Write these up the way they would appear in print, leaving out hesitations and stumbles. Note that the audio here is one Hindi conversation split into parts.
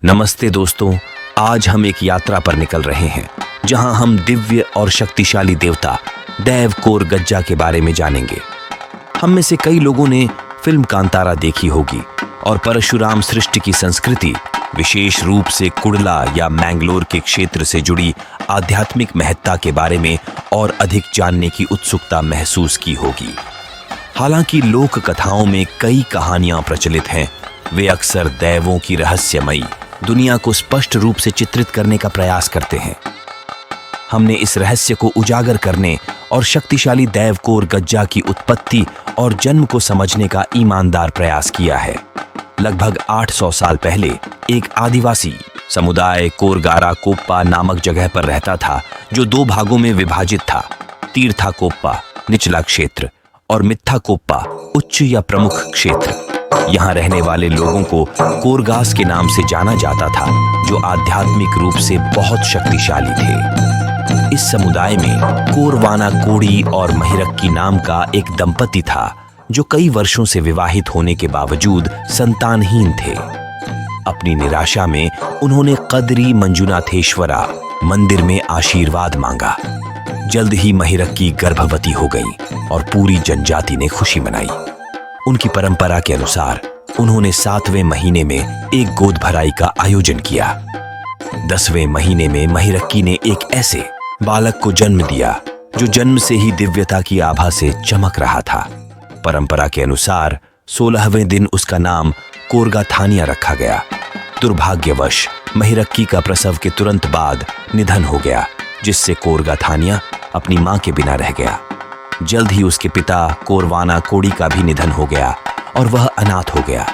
नमस्ते दोस्तों, आज हम एक यात्रा पर निकल रहे हैं जहां हम दिव्य और शक्तिशाली देवता दैव कोरगज्जा के बारे में जानेंगे। हम में से कई लोगों ने फिल्म कांतारा देखी होगी और परशुराम सृष्टि की संस्कृति, विशेष रूप से कुडला या मैंगलोर के क्षेत्र से जुड़ी आध्यात्मिक महत्ता के बारे में और अधिक जानने की उत्सुकता महसूस की होगी। हालांकि लोक कथाओं में कई कहानियां प्रचलित हैं, वे अक्सर दैवों की रहस्यमयी दुनिया को स्पष्ट रूप से चित्रित करने का प्रयास करते हैं। हमने इस रहस्य को उजागर करने और शक्तिशाली दैव कोरगज्जा की उत्पत्ति और जन्म को समझने का ईमानदार प्रयास किया है। लगभग 800 साल पहले एक आदिवासी समुदाय कोरगारा कोप्पा नामक जगह पर रहता था, जो 2 भागों में विभाजित था। तीर्था कोप्पा निचला क्षेत्र और मित्था कोप्पा उच्च या प्रमुख क्षेत्र। यहाँ रहने वाले लोगों को कोरगास के नाम से जाना जाता था, जो आध्यात्मिक रूप से बहुत शक्तिशाली थे। इस समुदाय में कोरवाना कोड़ी और महिरक्की नाम का एक दंपति था, जो कई वर्षों से विवाहित होने के बावजूद संतानहीन थे। अपनी निराशा में उन्होंने कदरी मंजुनाथेश्वरा मंदिर में आशीर्वाद मांगा। जल्द ही महिरक्की गर्भवती हो गई और पूरी जनजाति ने खुशी मनाई। उनकी परंपरा के अनुसार उन्होंने 7वें महीने में एक गोद भराई का आयोजन किया। 10वें महीने में महिरक्की ने एक ऐसे बालक को जन्म दिया जो जन्म से ही दिव्यता की आभा से चमक रहा था। परंपरा के अनुसार 16वें दिन उसका नाम कोरगाथानिया रखा गया। दुर्भाग्यवश महिरक्की का प्रसव के तुरंत बाद निधन हो गया, जिससे कोरगाथानिया अपनी मां के बिना रह गया। जल्द ही उसके पिता कोरवाना कोड़ी का भी निधन हो गया और वह अनाथ हो गया।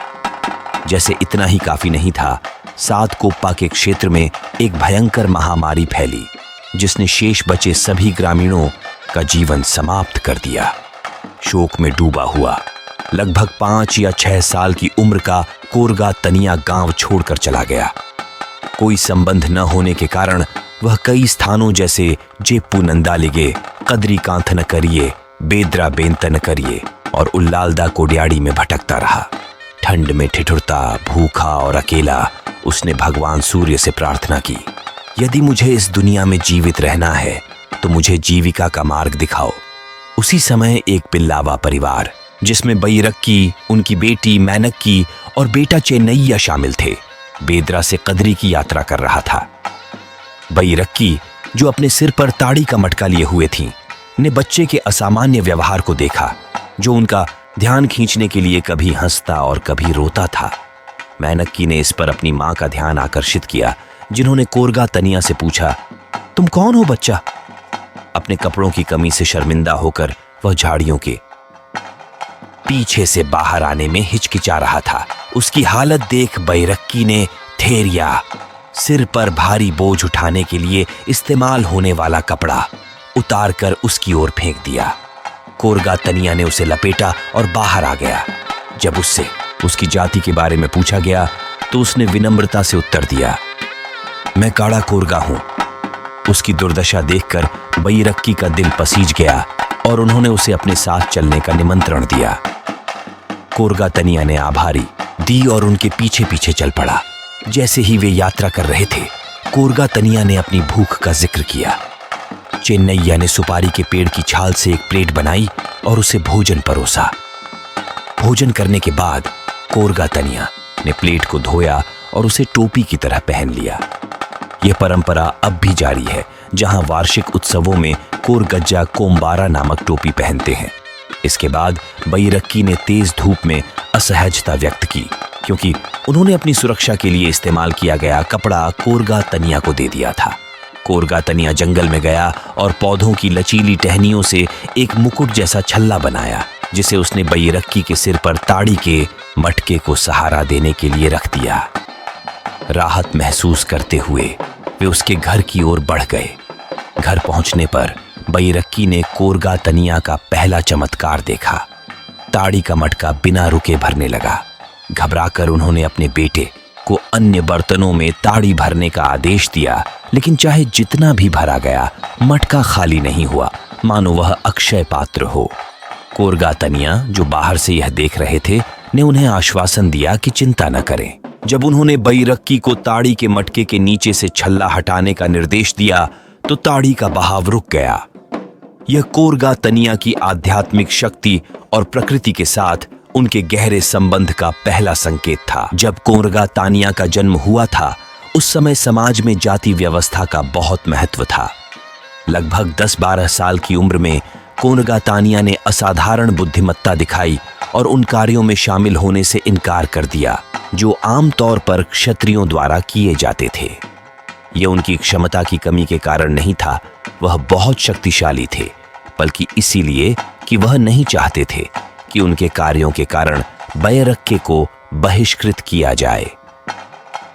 जैसे इतना ही काफी नहीं था, 7 कोप्पा के क्षेत्र में एक भयंकर महामारी फैली, जिसने शेष बचे सभी ग्रामीणों का जीवन समाप्त कर दिया। शोक में डूबा हुआ लगभग 5 या 6 साल की उम्र का कोरगातनिया गांव छोड़कर चला गया। कोई संबंध न होने के कारण वह कई स्थानों जैसे जेप्पू नंदालिगे, कदरी कांथन करिए, बेद्रा बेंतन करिए और उल्लालदा कोड्याड़ी में भटकता रहा। ठंड में ठिठुरता, भूखा और अकेला उसने भगवान सूर्य से प्रार्थना की, यदि मुझे इस दुनिया में जीवित रहना है तो मुझे जीविका का मार्ग दिखाओ। उसी समय एक पिल्लावा परिवार, जिसमें बैरक्की, उनकी बेटी मैनक्की और बेटा चेन्नैया शामिल थे, बेद्रा से कदरी की यात्रा कर रहा था। बैरक्की, जो अपने सिर पर ताड़ी का मटका लिए हुए थीं, ने बच्चे के असामान्य व्यवहार को देखा, जो उनका ध्यान खींचने के लिए कभी हंसता और कभी रोता था। मैनक्की ने इस पर अपनी मां का ध्यान आकर्षित किया, जिन्होंने कोरगातनिया से पूछा, तुम कौन हो बच्चा? अपने कपड़ों की कमी से शर्मिंदा होकर वह झाड़ियों के पीछे से बाहर आने में हिचकिचा रहा था। उसकी हालत देख बैरक्की ने ठेरिया, सिर पर भारी बोझ उठाने के लिए इस्तेमाल होने वाला कपड़ा, उतारकर उसकी ओर फेंक दिया। कोरगातनिया ने उसे लपेटा और बाहर आ गया। जब उससे उसकी जाति के बारे में पूछा गया तो उसने विनम्रता से उत्तर दिया, मैं काड़ा कोरगा हूं। उसकी दुर्दशा देखकर बैरक्की का दिल पसीज गया और उन्होंने उसे अपने साथ चलने का निमंत्रण दिया। कोरगातनिया ने आभारी दी और उनके पीछे पीछे चल पड़ा। जैसे ही वे यात्रा कर रहे थे, कोरगातनिया ने अपनी भूख का जिक्र किया। चेन्नैया ने सुपारी के पेड़ की छाल से एक प्लेट बनाई और उसे भोजन परोसा। भोजन करने के बाद कोरगातनिया ने प्लेट को धोया और उसे टोपी की तरह पहन लिया। यह परंपरा अब भी जारी है, जहां वार्षिक उत्सवों में कोरगज्जा कोम्बारा नामक टोपी पहनते हैं। इसके बाद बैरक्की ने तेज धूप में असहजता व्यक्त की, क्योंकि उन्होंने अपनी सुरक्षा के लिए इस्तेमाल किया गया कपड़ा कोरगातनिया को दे दिया था। कोरगातनिया जंगल में गया और पौधों की लचीली टहनियों से एक मुकुट जैसा छल्ला बनाया, जिसे उसने बैरक्की के सिर पर ताड़ी के मटके को सहारा देने के लिए रख दिया। राहत महसूस करते हुए वे उसके घर की ओर बढ़ गए। घर पहुंचने पर बैरक्की ने कोरगातनिया का पहला चमत्कार देखा। ताड़ी का मटका बिना रुके भरने लगा। घबराकर उन्होंने अपने बेटे को अन्य बर्तनों में ताड़ी भरने का आदेश दिया, लेकिन चाहे जितना भी भरा गया, मटका खाली नहीं हुआ, मानो वह अक्षय पात्र हो। कोरगातनिया, जो बाहर से यह देख रहे थे, ने उन्हें आश्वासन दिया कि चिंता न करें, जब उन्होंने बैरक्की को ताड़ी के मटके के नीचे से छल्ला हटाने का निर्देश दिया तो ताड़ी का बहाव रुक गया। यह कोरगा तनिया की आध्यात्मिक शक्ति और प्रकृति के साथ उनके गहरे संबंध का पहला संकेत था। जब कोरगा तानिया का जन्म हुआ था उस समय समाज में जाति व्यवस्था का बहुत महत्व था। लगभग 10-12 साल की उम्र में कोरगा तानिया ने असाधारण बुद्धिमत्ता दिखाई और उन कार्यों में शामिल होने से इनकार कर दिया जो आमतौर पर क्षत्रियों द्वारा किए जाते थे। यह उनकी क्षमता की कमी के कारण नहीं था, वह बहुत शक्तिशाली थे, बल्कि इसीलिए कि वह नहीं चाहते थे कि उनके कार्यों के कारण बैरक्के को बहिष्कृत किया जाए।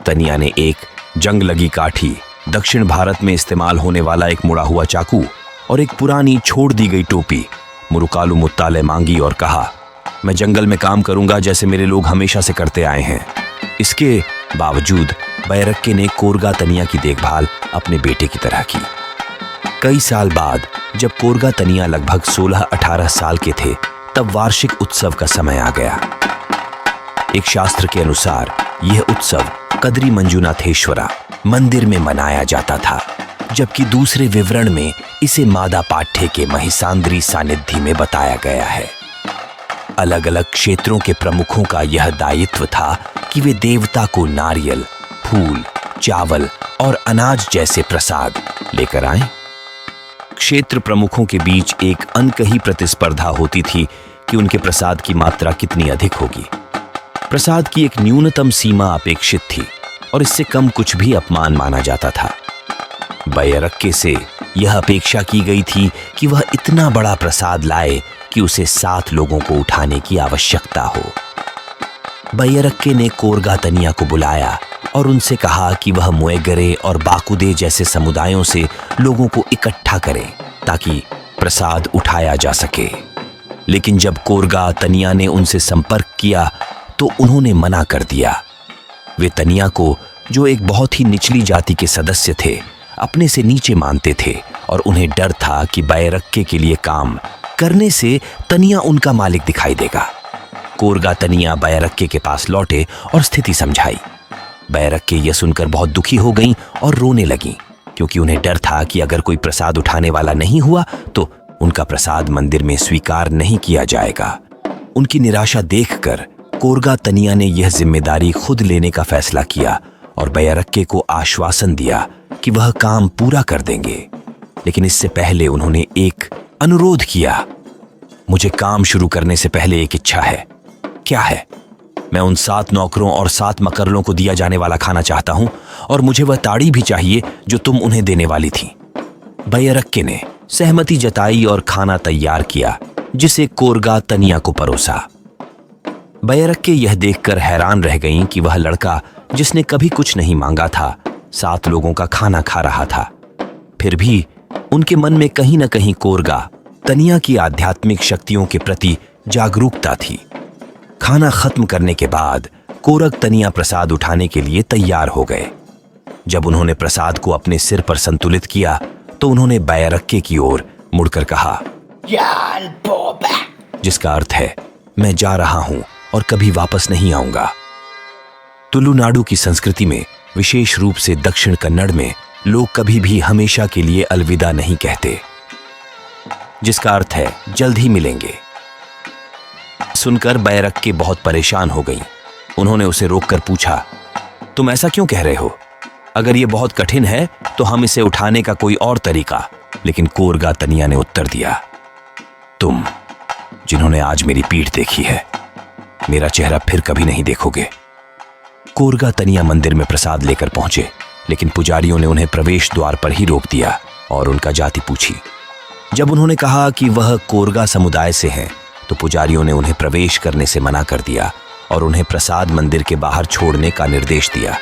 तनिया ने एक जंग लगी काठी, दक्षिण भारत में इस्तेमाल होने वाला एक मुड़ा हुआ चाकू और एक पुरानी छोड़ दी गई टोपी मुरुकालू मुत्ताले मांगी और कहा, मैं जंगल में काम करूंगा जैसे मेरे लोग हमेशा से करते आए हैं। इसके बावजूद बैरक्के ने कोरगा तनिया की देखभाल अपने बेटे की तरह की। कई साल बाद जब कोरगा तनिया लगभग 16-18 साल के थे तब वार्षिक उत्सव का समय आ गया। एक शास्त्र के अनुसार यह उत्सव कद्री मंजुनाथेश्वरा मंदिर में मनाया जाता था, जबकि दूसरे विवरण में इसे मादा पाठ्य के महिसांद्री सानिध्य में बताया गया है। अलग अलग क्षेत्रों के प्रमुखों का यह दायित्व था कि वे देवता को नारियल, फूल, चावल और अनाज जैसे प्रसाद लेकर आएं। क्षेत्र प्रमुखों के बीच एक अनकही प्रतिस्पर्धा होती थी कि उनके प्रसाद की मात्रा कितनी अधिक होगी। प्रसाद की एक न्यूनतम सीमा अपेक्षित थी और इससे कम कुछ भी अपमान माना जाता था। बैरक्के से यह अपेक्षा की गई थी कि वह इतना बड़ा प्रसाद लाए कि उसे 7 लोगों को उठाने की आवश्यकता हो। बैरक्के ने कोरगा तनिया को बुलाया और उनसे कहा कि वह मुएगरे और बाकुदे जैसे समुदायों से लोगों को इकट्ठा करें ताकि प्रसाद उठाया जा सके। लेकिन जब कोरगा तनिया ने उनसे संपर्क किया तो उन्होंने मना कर दिया। वे तनिया को, जो एक बहुत ही निचली जाति के सदस्य थे, अपने से नीचे मानते थे और उन्हें डर था कि बैरक्के के लिए काम करने से तनिया उनका मालिक दिखाई देगा। कोरगा तनिया बैरक्के के पास लौटे और स्थिति समझाई। बैरक्के यह सुनकर बहुत दुखी हो गईं और रोने लगीं, क्योंकि उन्हें डर था कि अगर कोई प्रसाद उठाने वाला नहीं हुआ तो उनका प्रसाद मंदिर में स्वीकार नहीं किया जाएगा। उनकी निराशा देखकर कोरगा तनिया ने यह जिम्मेदारी खुद लेने का फैसला किया और बैरक्के को आश्वासन दिया कि वह काम पूरा कर देंगे। लेकिन इससे पहले उन्होंने एक अनुरोध किया। मुझे काम शुरू करने से पहले एक इच्छा है। क्या है? मैं उन 7 नौकरों और 7 मकरलों को दिया जाने वाला खाना चाहता हूं और मुझे वह ताड़ी भी चाहिए जो तुम उन्हें देने वाली थी। बैरक्के ने सहमति जताई और खाना तैयार किया, जिसे कोरगा तनिया को परोसा। बैरक्के यह देखकर हैरान रह गईं कि वह लड़का, जिसने कभी कुछ नहीं मांगा था, 7 लोगों का खाना खा रहा था। फिर भी उनके मन में कहीं न कहीं कोरगा तनिया की आध्यात्मिक शक्तियों के प्रति जागरूकता थी। खाना खत्म करने के बाद कोरग तनिया प्रसाद उठाने के लिए तैयार हो गए। जब उन्होंने प्रसाद को अपने सिर पर संतुलित किया तो उन्होंने बैरक्के की ओर मुड़कर कहा, जिसका अर्थ है, मैं जा रहा हूं और कभी वापस नहीं आऊंगा। तुलुनाडु की संस्कृति में, विशेष रूप से दक्षिण कन्नड़ में, लोग कभी भी हमेशा के लिए अलविदा नहीं कहते, जिसका अर्थ है जल्द ही मिलेंगे। सुनकर बैरक्के बहुत परेशान हो गईं। उन्होंने उसे रोककर पूछा, तुम ऐसा क्यों कह रहे हो? अगर यह बहुत कठिन है तो हम इसे उठाने का कोई और तरीका। लेकिन कोरगा तनिया ने उत्तर दिया, तुम जिन्होंने आज मेरी पीठ देखी है, मेरा चेहरा फिर कभी नहीं देखोगे। कोरगा तनिया मंदिर में प्रसाद लेकर पहुंचे, लेकिन पुजारियों ने उन्हें प्रवेश द्वार पर ही रोक दिया और उनका जाति पूछी। जब उन्होंने कहा कि वह कोरगा समुदाय से हैं, तो पुजारियों ने उन्हें प्रवेश करने से मना कर दिया और उन्हें प्रसाद मंदिर के बाहर छोड़ने का निर्देश दिया।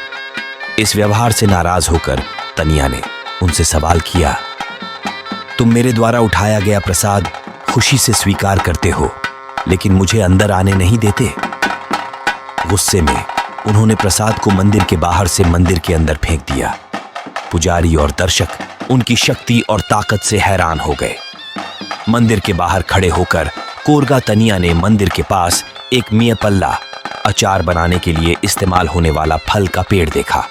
इस व्यवहार से नाराज होकर तनिया ने उनसे सवाल किया, तुम मेरे द्वारा उठाया गया प्रसाद खुशी से स्वीकार करते हो, लेकिन मुझे अंदर आने नहीं देते। गुस्से में उन्होंने प्रसाद को मंदिर के बाहर से मंदिर के अंदर फेंक दिया। पुजारी और दर्शक उनकी शक्ति और ताकत से हैरान हो गए। मंदिर के बाहर खड़े होकर कोरगा तनिया ने मंदिर के पास एक मियपल्ला अचार बनाने के लिए इस्तेमाल होने वाला फल का पेड़ देखा।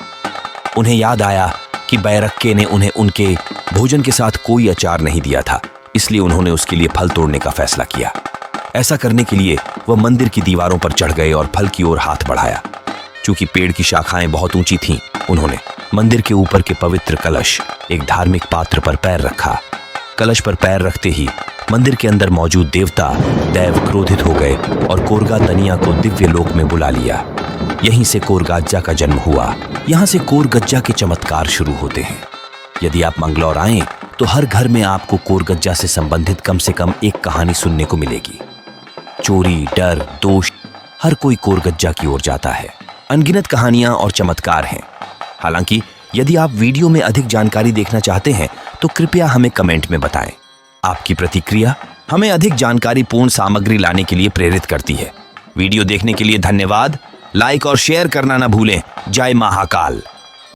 उन्हें याद आया कि बैरक्के ने उन्हें उनके भोजन के साथ कोई अचार नहीं दिया था, इसलिए उन्होंने उसके लिए फल तोड़ने का फैसला किया। ऐसा करने के लिए वह मंदिर की दीवारों पर चढ़ गए और फल की ओर हाथ बढ़ाया। चूंकि पेड़ की शाखाएं बहुत ऊंची थीं, उन्होंने मंदिर के ऊपर के पवित्र कलश, एक धार्मिक पात्र पर पैर रखा। कलश पर पैर रखते ही मंदिर के अंदर मौजूद देवता दैव क्रोधित हो गए और कोरगा तनिया को दिव्य लोक में बुला लिया। यहीं से कोरगाज्जा का जन्म हुआ। यहाँ से कोरगज्जा के चमत्कार शुरू होते हैं। यदि आप मंगलौर आएं तो हर घर में आपको कोरगज्जा से संबंधित कम से कम एक कहानी सुनने को मिलेगी। चोरी, डर, दोष, हर कोई कोरगज्जा की ओर जाता है। अनगिनत कहानियां और चमत्कार हैं। हालांकि यदि आप वीडियो में अधिक जानकारी देखना चाहते हैं तो कृपया हमें कमेंट में बताएं। आपकी प्रतिक्रिया हमें अधिक जानकारीपूर्ण सामग्री लाने के लिए प्रेरित करती है। वीडियो देखने के लिए धन्यवाद। लाइक और शेयर करना न भूलें। जय महाकाल।